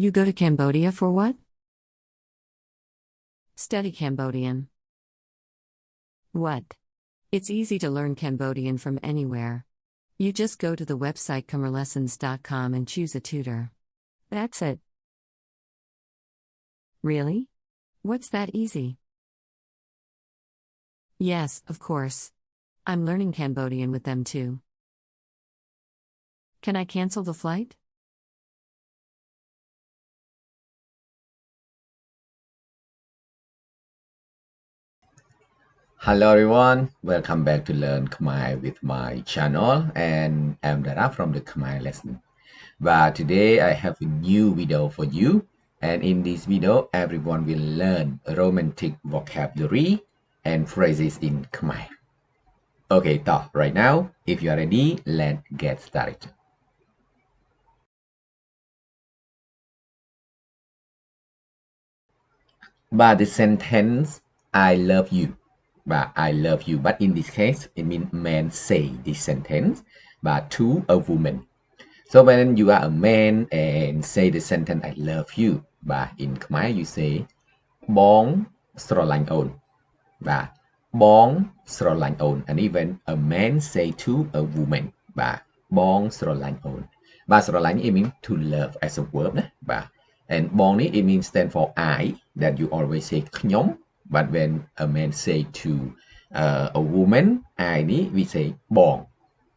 You go to Cambodia for what? Study Cambodian. What? It's easy to learn Cambodian from anywhere. You just go to the website khmerlessons.com and choose a tutor. That's it. Really? What's that easy? Yes, of course. I'm learning Cambodian with them too. Can I cancel the flight? Hello everyone, welcome back to Learn Khmer with my channel, and I'm Dara from the Khmer lesson. But today I have a new video for you, and in this video everyone will learn romantic vocabulary and phrases in Khmer. Okay, so right now, if you are ready, let's get started. But the sentence I love you. But I love you. But in this case, it means man say this sentence, but to a woman. So when you are a man and say the sentence I love you, but in Khmer you say bong srolanh on. But bong srolanh on. And even a man say to a woman, but bong srolanh on. But srolanh it means to love as a verb. But and bong it means stand for I that you always say knyom. But when a man say to a woman, I we say bong.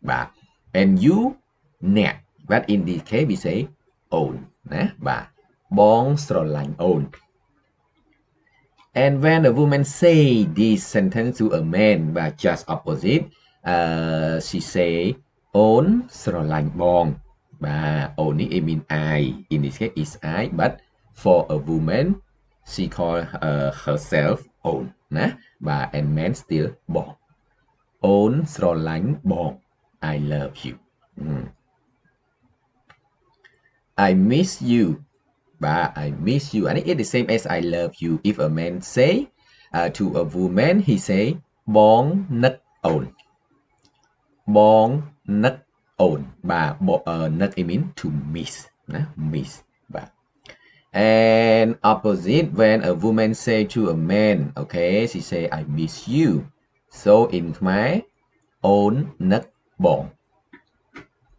But and you nè. But in this case we say own. But bong srolanh own. And when a woman say this sentence to a man, but just opposite, she say own srolanh bong. But only it means I. In this case is I. But for a woman, she call herself own. But and man still bong. Own srolanh bong. I love you. I miss you. But I miss you. And it's the same as I love you. If a man say to a woman, he say bong nấc ổn. Bong nấc ổn. But nấc it means to miss. Miss. But and opposite when a woman say to a man, okay, she say I miss you. So in Khmer, ổn nấc bong.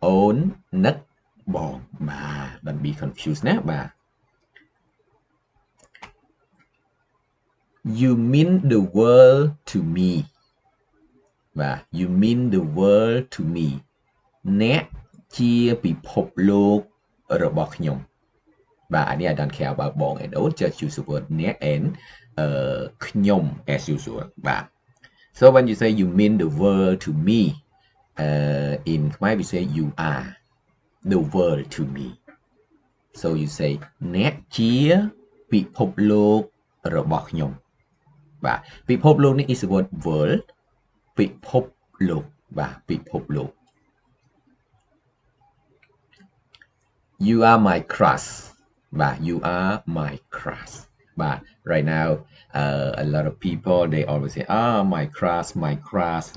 Ổn nấc bong. But don't be confused now. But you mean the world to me. But you mean the world to me. អ្នកជាពិភពលោករបស់ខ្ញុំ But I don't care about បង and all. Just use the word អ្នក and ខ្ញុំ as usual. But so when you say you mean the world to me, in Khmer we say you are the world to me. So you say អ្នកជាពិភពលោករបស់ខ្ញុំ បាទពិភពលោកនេះ is the word world ពិភពលោកបាទពិភពលោក You are my crush បាទ You are my crush បាទ right now a lot of people they always say my crush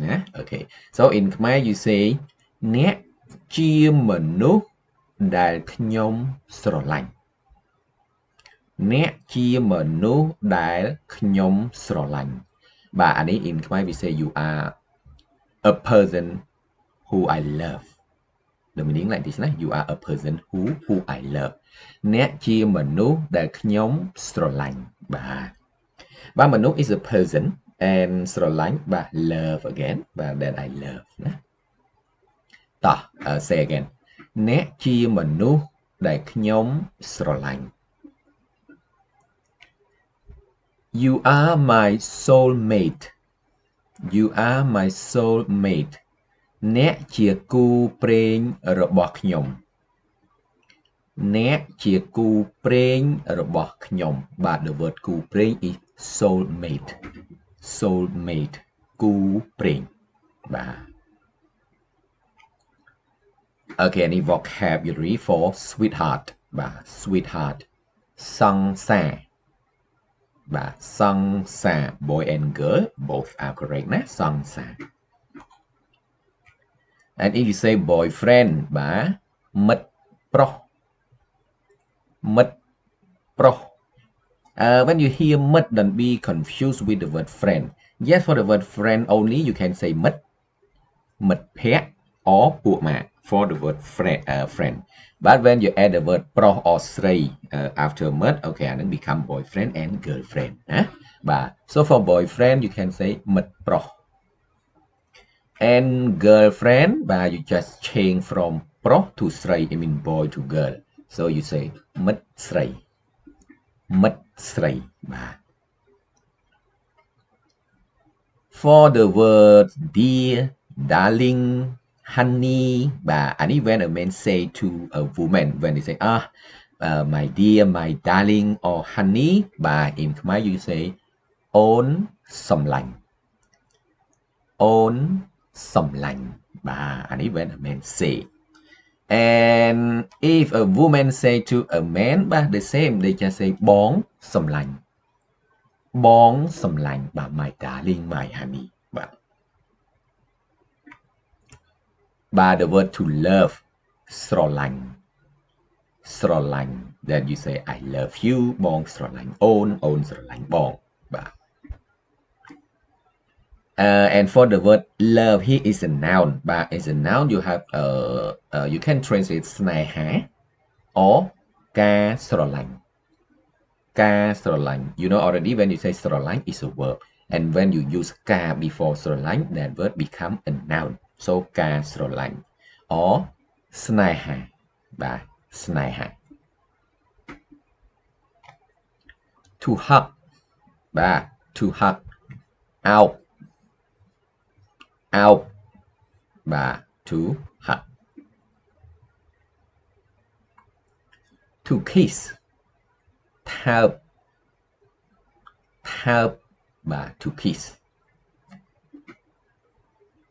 ណា okay so in Khmer you say អ្នកជាមនុស្សដែលខ្ញុំស្រឡាញ់ អ្នកជាមនុស្សដែលខ្ញុំស្រឡាញ់ But in Khmer we say you are a person who I love. The meaning like this, you are a person who I love. អ្នកជាមនុស្សដែលខ្ញុំស្រឡាញ់ បាទមនុស្ស is a person and ស្រឡាញ់ បាទ love again បាទ that I love ណាតោះ say again អ្នកជាមនុស្សដែលខ្ញុំស្រឡាញ់ You are my soulmate. You are my soulmate. អ្នកជាគូព្រេងរបស់ខ្ញុំ អ្នកជាគូព្រេងរបស់ខ្ញុំ បាទ the word គូព្រេង is soulmate. Soulmate គូព្រេង បាទ Okay, any vocabulary for sweetheart បាទ sweetheart សង្សារ បាទ សង្សារ boy and girl both are correct ណា សង្សារ and if you say boyfriend បាទ មិត្តប្រុស mật pro. When you hear mật, don't be confused with the word friend. Yes, for the word friend only, you can say mật, mật phép, or ពួកម៉ាក់ for the word friend. But when you add the word pro or srei after mật, okay, អានឹង become boyfriend and girlfriend ណាបាទ so for boyfriend you can say មិត្តប្រុស and girlfriend បាទ you just change from ប្រុស to ស្រី I mean boy to girl, so you say មិត្តស្រី មិត្តស្រីបាទ for the word dear, darling, honey បាទអានេះ when a man say to a woman when they say my dear, my darling or honey បាទ in Khmer you say អូនសំឡាញ់ អូនសំឡាញ់បាទអានេះ when a man say, and if a woman say to a man បាទ the same they just say បងសំឡាញ់ បងសំឡាញ់បាទ my darling, my honey បាទ the word to love ស្រឡាញ់ ស្រឡាញ់ that you say I love you បងស្រឡាញ់អូន អូនស្រឡាញ់បងបាទ and for the word love here is a noun, but as a noun you have you can translate ស្នេហា or ការស្រឡាញ់ ការស្រឡាញ់ you know already when you say ស្រឡាញ់ is a verb, and when you use ការ before ស្រឡាញ់ that word become a noun, so ការស្រឡាញ់ or ស្នេហាបាទស្នេហា to hug បាទ to hug out out បាទ to hug, to kiss ថើប ថើបបាទ to kiss,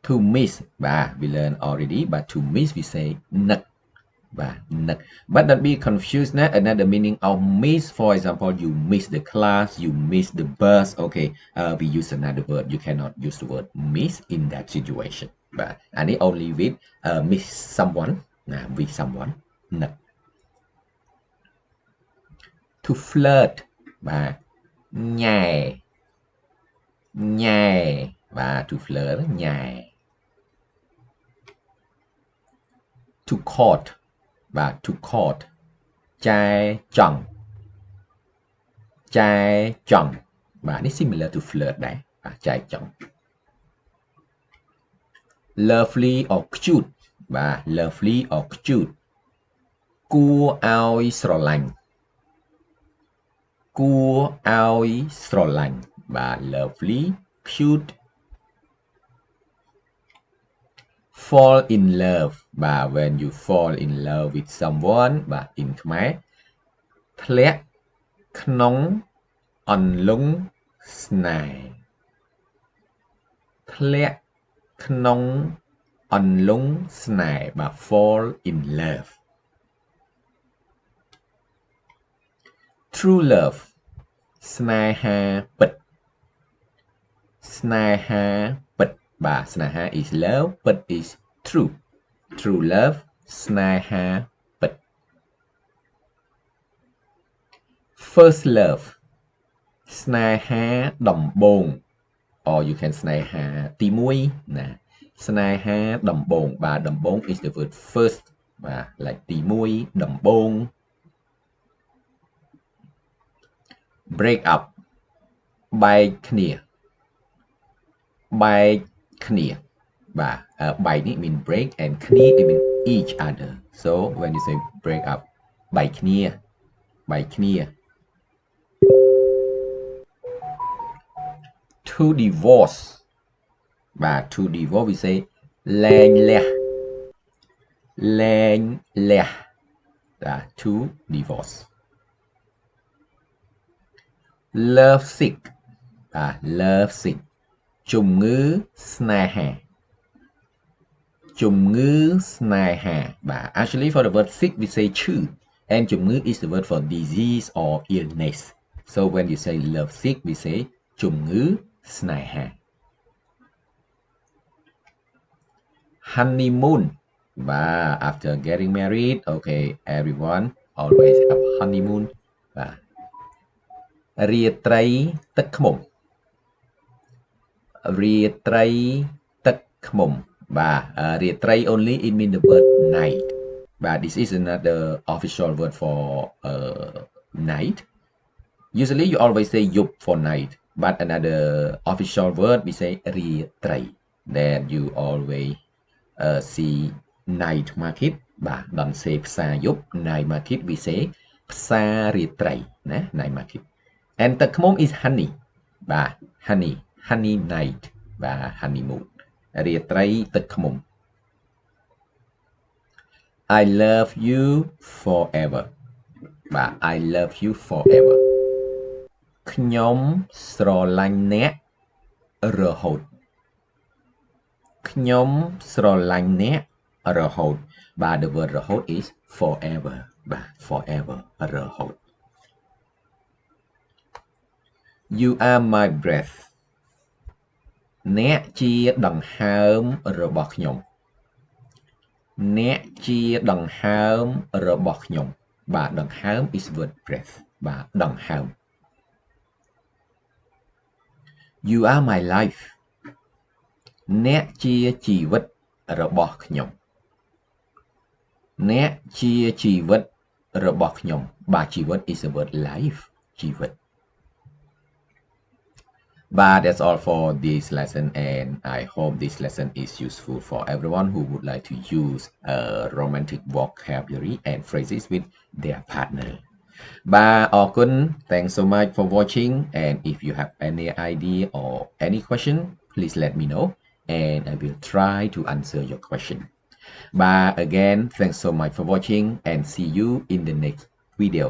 to miss បាទ we learn already, but to miss we say នឹកបាទ នឹក but don't be confused ណា another meaning of miss, for example you miss the class, you miss the bus, okay, we use another word, you cannot use the word miss in that situation បាទអានេះ only with miss someone ណា with someone នឹក to flirt បាទញ៉ែញ៉ែបាទ to flirt ញ៉ែ to court បាទ to court ចែចង់ ចែចង់បាទនេះ similar to flirt ដែរបាទចែចង់ lovely or cute បាទ lovely or cute គួរឲ្យស្រឡាញ់ គួរឲ្យស្រឡាញ់បាទ lovely, cute, fall in love បាទ when you fall in love with someone បាទ in ខ្មែរធ្លាក់ក្នុងអន្លង់ស្នេហ៍ ធ្លាក់ក្នុងអន្លង់ស្នេហ៍បាទ fall in love, true love ស្នេហាពិត ស្នេហាពិតបាទ ស្នេហា is love, ពិត is true, true love ស្នេហាពិត first love ស្នេហាដំបូង or you can ស្នេហាទី1ណា ស្នេហាដំបូងបាទ ដំបូង is the word first បាទ like ទី1ដំបូង break up បែកគ្នា បែកគ្នាបាទ បែកនេះ mean break, and គ្នា it mean each other, so when you say break up បែកគ្នា បែកគ្នា to divorce បាទ to divorce we say លែងលះ លែងលះបាទ to divorce, love sick បាទ love sick ជំងឺស្នេហា ជំងឺស្នេហាបាទ actually for the word sick we say ឈឺ and ជំងឺ is the word for disease or illness, so when you say love sick we say ជំងឺស្នេហា honeymoon បាទ after getting married, okay everyone always have honeymoon បាទរាត្រីទឹកឃ្មុំរាត្រីទឹកឃ្មុំបាទរាត្រី only it mean the word night but this is another official word for night usually you always say yup for night but another official word we say រាត្រី that you always see night market បាទ don't say ផ្សារយប់ night market we say ផ្សាររាត្រីណា night market and ទឹកឃ្មុំ is honey បាទ honey night បាទ honeymoon រាត្រីទឹកឃ្មុំ I love you forever បាទ I love you forever ខ្ញុំស្រឡាញ់អ្នករហូតខ្ញុំស្រឡាញ់អ្នករហូតបាទ the word រហូត is forever បាទ forever រហូត You are my breath អ្នកជាដង្ហើមរបស់ខ្ញុំអ្នកជាដង្ហើមរបស់ខ្ញុំបាទដង្ហើម is word breath បាទដង្ហើម You are my life អ្នកជាជីវិតរបស់ខ្ញុំអ្នកជាជីវិតរបស់ខ្ញុំបាទជីវិត is the word life ជីវិត But that's all for this lesson and I hope this lesson is useful for everyone who would like to use romantic vocabulary and phrases with their partner បាទអរគុណ Thanks so much for watching and if you have any idea or any question please let me know and I will try to answer your question but again thanks so much for watching and see you in the next video